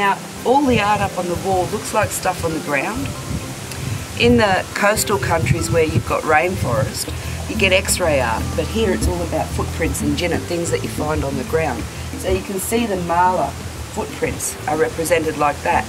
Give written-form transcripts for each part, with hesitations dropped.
Now, all the art up on the wall looks like stuff on the ground. In the coastal countries where you've got rainforest, you get X-ray art, but here it's all about footprints and jinnah, things that you find on the ground. So you can see the mala footprints are represented like that.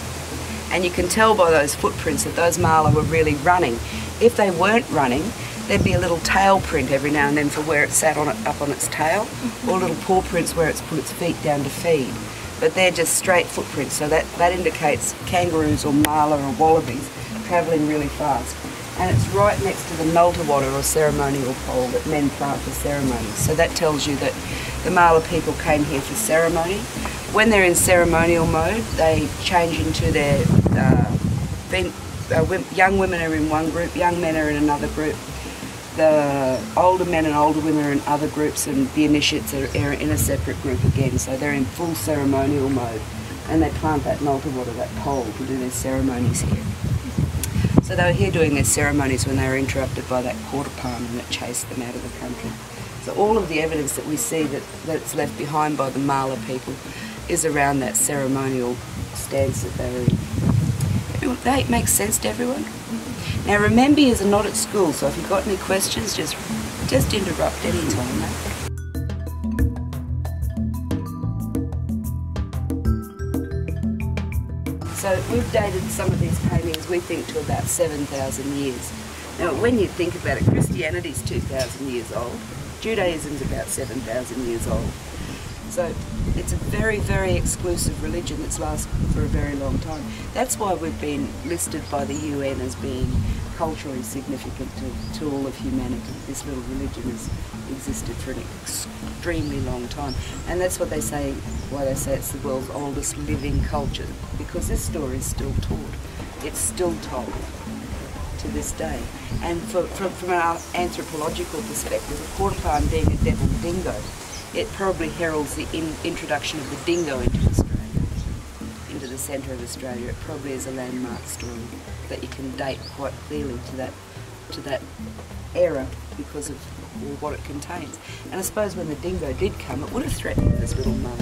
And you can tell by those footprints that those mala were really running. If they weren't running, there'd be a little tail print every now and then for where it sat on it, up on its tail, or little paw prints where it's put its feet down to feed. But they're just straight footprints, so that indicates kangaroos or mala or wallabies travelling really fast. And it's right next to the nulta water or ceremonial pole that men plant for ceremonies. So that tells you that the mala people came here for ceremony. When they're in ceremonial mode, they change into their, young women are in one group, young men are in another group. The older men and older women are in other groups, and the initiates are in a separate group again. So they're in full ceremonial mode, and they plant that nulta water, that pole, to do their ceremonies here. So they were here doing their ceremonies when they were interrupted by that quarter palm, and it chased them out of the country. So all of the evidence that we see that's left behind by the mala people is around that ceremonial stance that they were in. That makes sense to everyone? Now remember, you're not at school, so if you've got any questions, just interrupt any time, mate. So we've dated some of these paintings, we think, to about 7,000 years. Now when you think about it, Christianity's 2,000 years old, Judaism's about 7,000 years old. So it's a very, very exclusive religion that's lasted for a very long time. That's why we've been listed by the UN as being culturally significant to all of humanity. This little religion has existed for an extremely long time. And that's what they say, why they say it's the world's oldest living culture, because this story is still taught. It's still told to this day. And from an anthropological perspective, a quarter palm being a devil dingo, it probably heralds the introduction of the dingo into Australia, into the centre of Australia. It probably is a landmark story that you can date quite clearly to that era because of what it contains. And I suppose when the dingo did come, it would have threatened this little mala.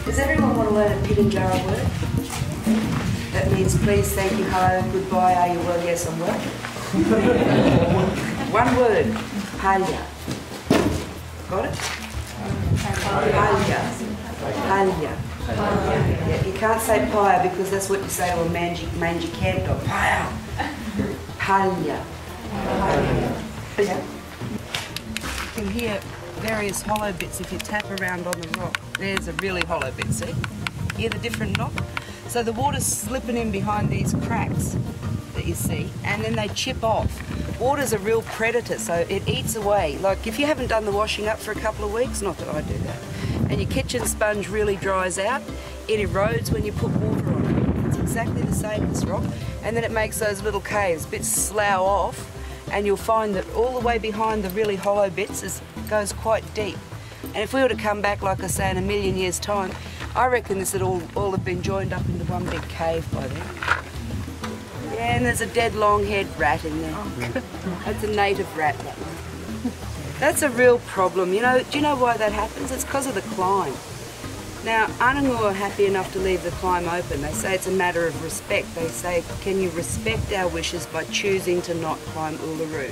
Does everyone want to learn a Pitjantjatjara word? That means please, thank you, hello, goodbye, are you well, yes, I'm well. One word, palya. Got it? Palya. Palya. Yeah, you can't say paya because that's what you say to a mangy camp dog. Paya. Palya. Yeah. You can hear various hollow bits if you tap around on the rock. There's a really hollow bit, see? Hear the different knock? So the water's slipping in behind these cracks that you see, and then they chip off. Water's a real predator, so it eats away. Like if you haven't done the washing up for a couple of weeks, not that I do that, and your kitchen sponge really dries out, it erodes when you put water on it. It's exactly the same, this rock. And then it makes those little caves, bits slough off, and you'll find that all the way behind the really hollow bits goes quite deep. And if we were to come back, like I say, in a million years' time, I reckon this would all have been joined up into one big cave by then. Yeah, and there's a dead long-haired rat in there. That's a native rat, that one. That's a real problem. You know, do you know why that happens? It's because of the climb. Now, Anangu are happy enough to leave the climb open. They say it's a matter of respect. They say, can you respect our wishes by choosing to not climb Uluru?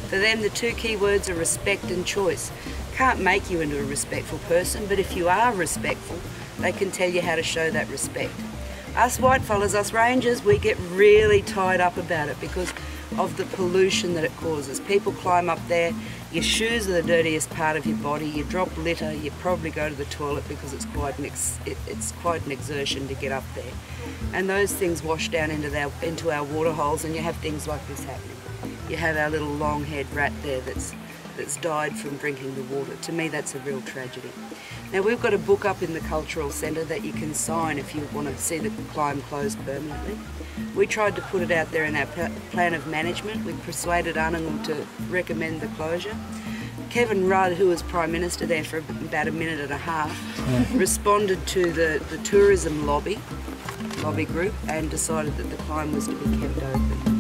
For them, the two key words are respect and choice. Can't make you into a respectful person, but if you are respectful, they can tell you how to show that respect. Us whitefellas, us rangers, we get really tied up about it because of the pollution that it causes. People climb up there, your shoes are the dirtiest part of your body, you drop litter, you probably go to the toilet because it's quite an exertion to get up there. And those things wash down into our water holes, and you have things like this happening. You have our little long-haired rat there that's died from drinking the water. To me, that's a real tragedy. Now, we've got a book up in the Cultural Centre that you can sign if you want to see the climb closed permanently. We tried to put it out there in our plan of management. We persuaded Anangu to recommend the closure. Kevin Rudd, who was Prime Minister there for about a minute and a half, responded to the tourism lobby group and decided that the climb was to be kept open.